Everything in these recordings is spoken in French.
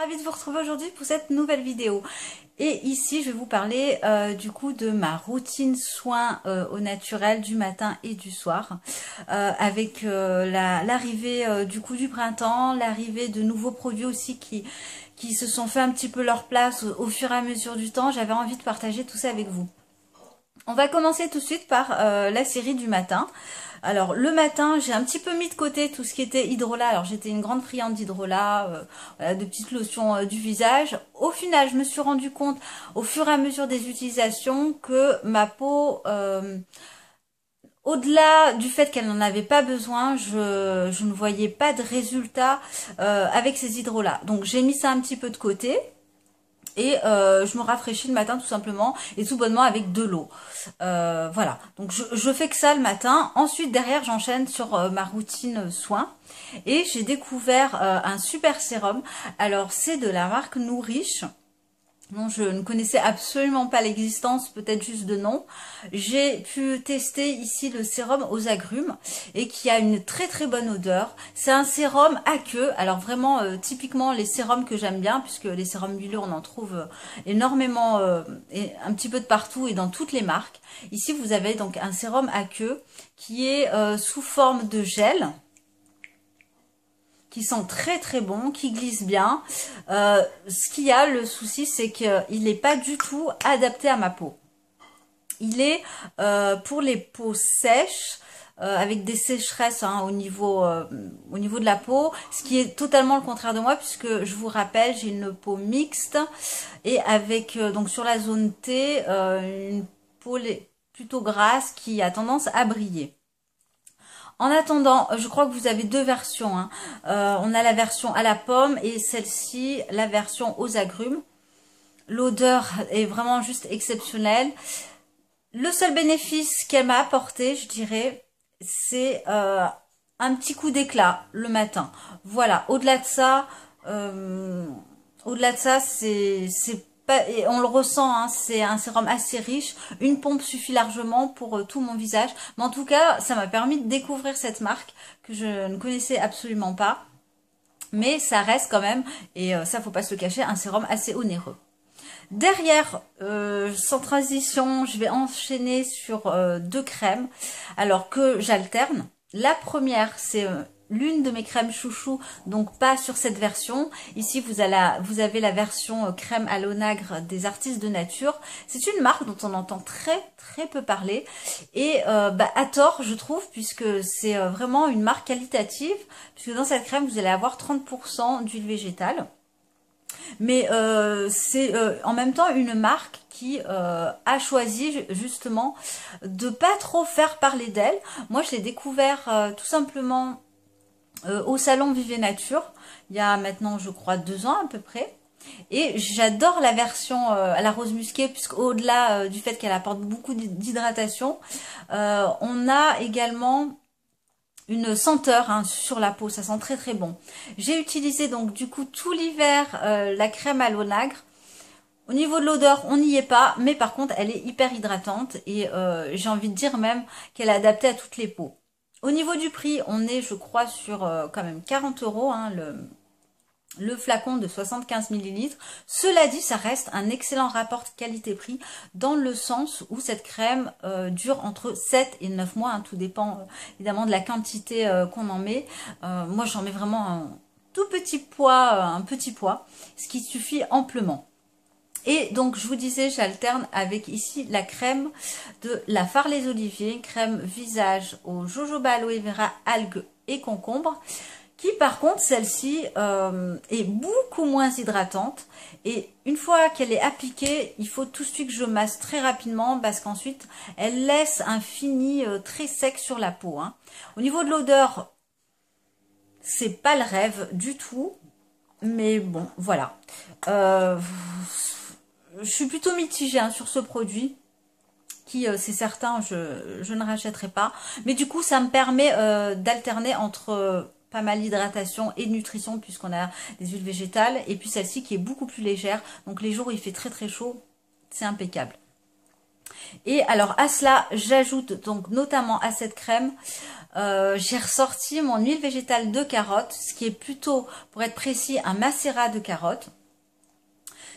Ravie de vous retrouver aujourd'hui pour cette nouvelle vidéo. Et ici, je vais vous parler du coup de ma routine soins au naturel du matin et du soir. Avec l'arrivée du coup du printemps, l'arrivée de nouveaux produits aussi qui se sont fait un petit peu leur place au fur et à mesure du temps. J'avais envie de partager tout ça avec vous. On va commencer tout de suite par la série du matin. Alors le matin, j'ai un petit peu mis de côté tout ce qui était hydrolat. Alors j'étais une grande friande d'hydrolat, voilà, de petites lotions du visage. Au final, je me suis rendu compte au fur et à mesure des utilisations que ma peau, au-delà du fait qu'elle n'en avait pas besoin, je ne voyais pas de résultat avec ces hydrolats. Donc j'ai mis ça un petit peu de côté. Et je me rafraîchis le matin tout simplement et tout bonnement avec de l'eau. Voilà, donc je fais que ça le matin. Ensuite derrière j'enchaîne sur ma routine soins. Et j'ai découvert un super sérum. Alors c'est de la marque Nourish. Non, je ne connaissais absolument pas l'existence, peut-être juste de nom. J'ai pu tester ici le sérum aux agrumes et qui a une très très bonne odeur. C'est un sérum à queue, alors vraiment typiquement les sérums que j'aime bien, puisque les sérums huileux on en trouve énormément, et un petit peu de partout et dans toutes les marques. Ici vous avez donc un sérum à queue qui est sous forme de gel, qui sont très très bons, qui glissent bien. Ce qu'il y a, le souci, c'est qu'il n'est pas du tout adapté à ma peau. Il est pour les peaux sèches, avec des sécheresses au niveau de la peau, ce qui est totalement le contraire de moi, puisque je vous rappelle, j'ai une peau mixte, et avec, donc sur la zone T, une peau plutôt grasse qui a tendance à briller. En attendant, je crois que vous avez deux versions. On a la version à la pomme et celle-ci, la version aux agrumes. L'odeur est vraiment juste exceptionnelle. Le seul bénéfice qu'elle m'a apporté, je dirais, c'est un petit coup d'éclat le matin. Voilà, au-delà de ça, c'est pas, et on le ressent, c'est un sérum assez riche. Une pompe suffit largement pour tout mon visage. Mais en tout cas, ça m'a permis de découvrir cette marque que je ne connaissais absolument pas. Mais ça reste quand même, et ça faut pas se le cacher, un sérum assez onéreux. Derrière, sans transition, je vais enchaîner sur deux crèmes, alors que j'alterne. La première, c'est l'une de mes crèmes chouchou, donc pas sur cette version. Ici, vous avez la version crème à l'onagre des Artistes de Nature. C'est une marque dont on entend très très peu parler, et à tort, je trouve, puisque c'est vraiment une marque qualitative, puisque dans cette crème, vous allez avoir 30% d'huile végétale. Mais c'est en même temps une marque qui a choisi justement de pas trop faire parler d'elle. Moi, je l'ai découvert tout simplement au salon Vive Nature, il y a maintenant, je crois, 2 ans à peu près. Et j'adore la version à la rose musquée, puisqu'au-delà du fait qu'elle apporte beaucoup d'hydratation, on a également une senteur sur la peau, ça sent très très bon. J'ai utilisé donc du coup tout l'hiver la crème à l'onagre. Au niveau de l'odeur, on n'y est pas, mais par contre elle est hyper hydratante et j'ai envie de dire même qu'elle est adaptée à toutes les peaux. Au niveau du prix, on est je crois sur quand même 40 €, le flacon de 75 ml. Cela dit, ça reste un excellent rapport qualité-prix dans le sens où cette crème dure entre 7 et 9 mois. Tout dépend évidemment de la quantité qu'on en met. Moi, j'en mets vraiment un tout petit poids, ce qui suffit amplement. Et donc, je vous disais, j'alterne avec ici la crème de la Phare les Oliviers, crème visage au jojoba, aloe vera, algues et concombre, qui par contre, celle-ci est beaucoup moins hydratante. Et une fois qu'elle est appliquée, il faut tout de suite que je masse très rapidement parce qu'ensuite, elle laisse un fini très sec sur la peau. Au niveau de l'odeur, c'est pas le rêve du tout. Mais bon, voilà. Je suis plutôt mitigée sur ce produit. Qui, c'est certain, je ne rachèterai pas. Mais du coup, ça me permet d'alterner entre pas mal d'hydratation et de nutrition, puisqu'on a des huiles végétales. Et puis celle-ci qui est beaucoup plus légère. Donc les jours où il fait très très chaud, c'est impeccable. Et alors à cela, j'ajoute donc notamment à cette crème, j'ai ressorti mon huile végétale de carotte, ce qui est plutôt, pour être précis, un macérat de carotte.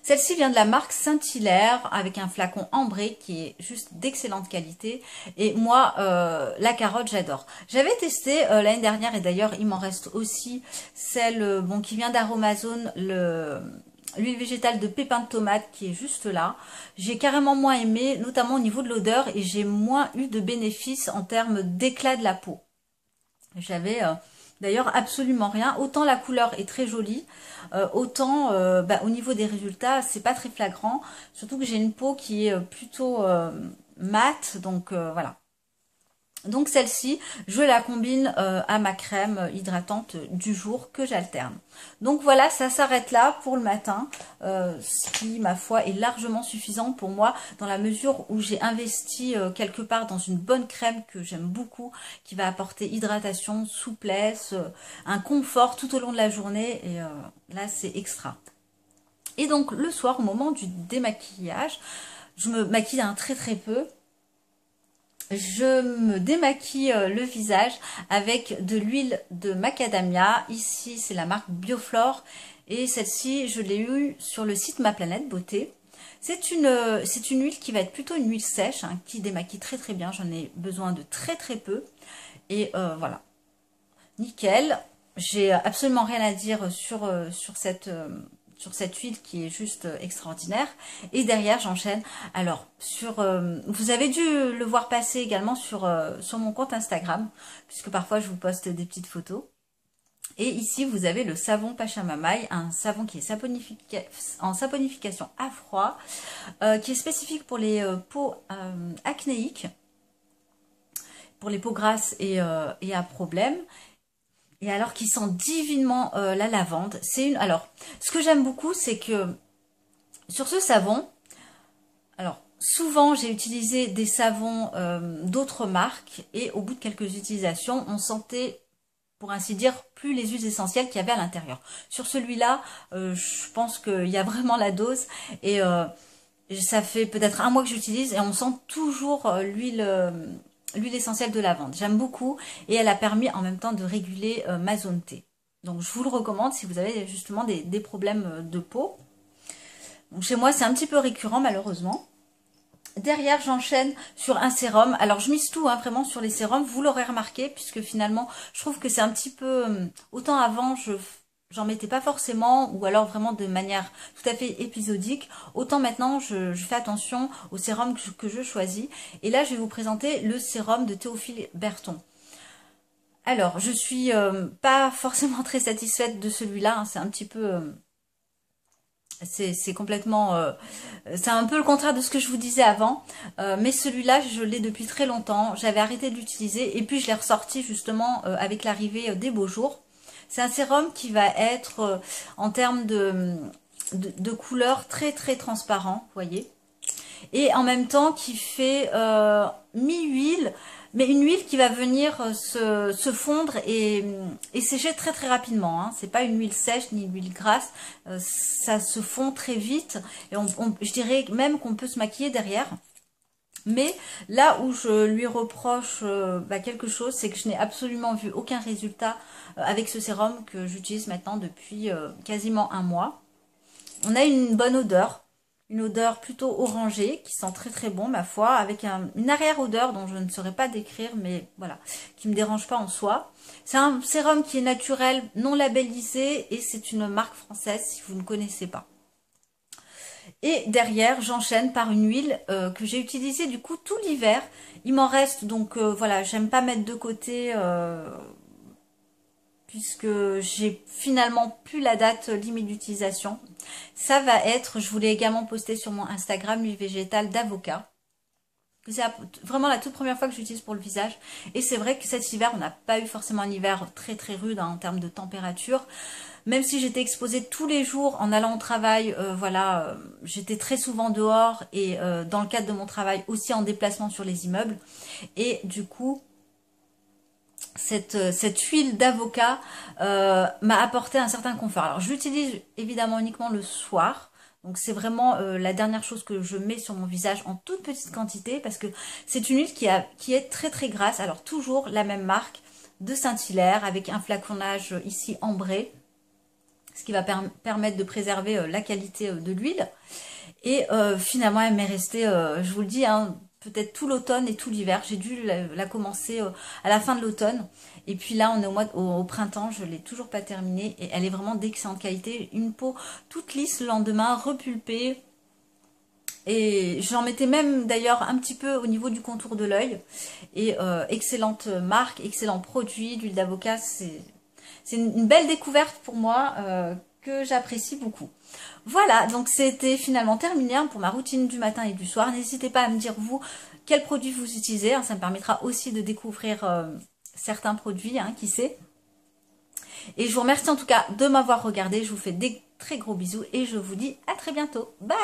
Celle-ci vient de la marque Saint-Hilaire avec un flacon ambré qui est juste d'excellente qualité. Et moi, la carotte, j'adore. J'avais testé l'année dernière et d'ailleurs, il m'en reste aussi celle bon, qui vient d'Aromazone, l'huile végétale de pépins de tomate qui est juste là. J'ai carrément moins aimé, notamment au niveau de l'odeur et j'ai moins eu de bénéfices en termes d'éclat de la peau. J'avais d'ailleurs absolument rien. Autant la couleur est très jolie, autant au niveau des résultats, c'est pas très flagrant. Surtout que j'ai une peau qui est plutôt mate, donc voilà. Donc celle-ci, je la combine à ma crème hydratante du jour que j'alterne. Donc voilà, ça s'arrête là pour le matin, ce qui, ma foi, est largement suffisant pour moi dans la mesure où j'ai investi quelque part dans une bonne crème que j'aime beaucoup, qui va apporter hydratation, souplesse, un confort tout au long de la journée et là c'est extra. Et donc le soir, au moment du démaquillage, je me maquille un très peu. Je me démaquille le visage avec de l'huile de macadamia. Ici, c'est la marque Bioflore. Et celle-ci, je l'ai eue sur le site Ma Planète Beauté. C'est une huile qui va être plutôt une huile sèche, hein, qui démaquille très bien. J'en ai besoin de très peu. Et voilà. Nickel. J'ai absolument rien à dire sur cette huile qui est juste extraordinaire. Et derrière, j'enchaîne. Alors, vous avez dû le voir passer également sur mon compte Instagram, puisque parfois je vous poste des petites photos. Et ici, vous avez le savon Pachamamaï, un savon qui est en saponification à froid, qui est spécifique pour les peaux acnéiques, pour les peaux grasses et à problème. Et alors qui sent divinement la lavande. Alors, ce que j'aime beaucoup, c'est que sur ce savon, alors souvent j'ai utilisé des savons d'autres marques et au bout de quelques utilisations, on sentait, pour ainsi dire, plus les huiles essentielles qu'il y avait à l'intérieur. Sur celui-là, je pense qu'il y a vraiment la dose et ça fait peut-être un mois que j'utilise et on sent toujours l'huile essentielle de lavande. J'aime beaucoup et elle a permis en même temps de réguler ma zone T. Donc je vous le recommande si vous avez justement des problèmes de peau. Donc, chez moi c'est un petit peu récurrent malheureusement. Derrière j'enchaîne sur un sérum. Alors je mise tout hein, vraiment sur les sérums. Vous l'aurez remarqué puisque finalement je trouve que c'est un petit peu... autant avant j'en mettais pas forcément ou alors vraiment de manière tout à fait épisodique. Autant maintenant, je fais attention au sérum que je choisis. Et là, je vais vous présenter le sérum de Théophile Berton. Alors, je suis pas forcément très satisfaite de celui-là. Hein, c'est un petit peu... c'est complètement... c'est un peu le contraire de ce que je vous disais avant. Mais celui-là, je l'ai depuis très longtemps. J'avais arrêté de l'utiliser. Et puis, je l'ai ressorti justement avec l'arrivée des beaux jours. C'est un sérum qui va être en termes de couleur très transparent, vous voyez. Et en même temps qui fait mi-huile, mais une huile qui va venir se fondre et sécher très rapidement. Hein. C'est pas une huile sèche ni une huile grasse, ça se fond très vite. Et je dirais même qu'on peut se maquiller derrière. Mais là où je lui reproche quelque chose, c'est que je n'ai absolument vu aucun résultat avec ce sérum que j'utilise maintenant depuis quasiment un mois. On a une bonne odeur, une odeur plutôt orangée qui sent très bon ma foi, avec une arrière-odeur dont je ne saurais pas décrire, mais voilà, qui me dérange pas en soi. C'est un sérum qui est naturel, non labellisé et c'est une marque française si vous ne connaissez pas. Et derrière, j'enchaîne par une huile que j'ai utilisée du coup tout l'hiver. Il m'en reste, donc voilà, j'aime pas mettre de côté puisque j'ai finalement plus la date limite d'utilisation. Ça va être, je vous l'ai également posté sur mon Instagram, l'huile végétale d'avocat. C'est vraiment la toute première fois que j'utilise pour le visage. Et c'est vrai que cet hiver, on n'a pas eu forcément un hiver très rude hein, en termes de température. Même si j'étais exposée tous les jours en allant au travail, voilà, j'étais très souvent dehors et dans le cadre de mon travail aussi en déplacement sur les immeubles. Et du coup, cette huile d'avocat m'a apporté un certain confort. Alors je l'utilise évidemment uniquement le soir. Donc c'est vraiment la dernière chose que je mets sur mon visage en toute petite quantité parce que c'est une huile qui est très très grasse. Alors toujours la même marque de Saint-Hilaire avec un flaconnage ici ambré, ce qui va permettre de préserver la qualité de l'huile. Et finalement elle m'est restée, je vous le dis, hein, peut-être tout l'automne et tout l'hiver. J'ai dû la commencer à la fin de l'automne. Et puis là, on est au printemps, je ne l'ai toujours pas terminée. Et elle est vraiment d'excellente qualité. Une peau toute lisse le lendemain, repulpée. Et j'en mettais même d'ailleurs un petit peu au niveau du contour de l'œil. Et excellente marque, excellent produit. L'huile d'avocat, c'est une belle découverte pour moi que j'apprécie beaucoup. Voilà, donc c'était finalement terminé hein, pour ma routine du matin et du soir. N'hésitez pas à me dire vous quels produits vous utilisez. Hein, ça me permettra aussi de découvrir certains produits, hein, qui sait. Et je vous remercie en tout cas de m'avoir regardé. Je vous fais des très gros bisous et je vous dis à très bientôt. Bye!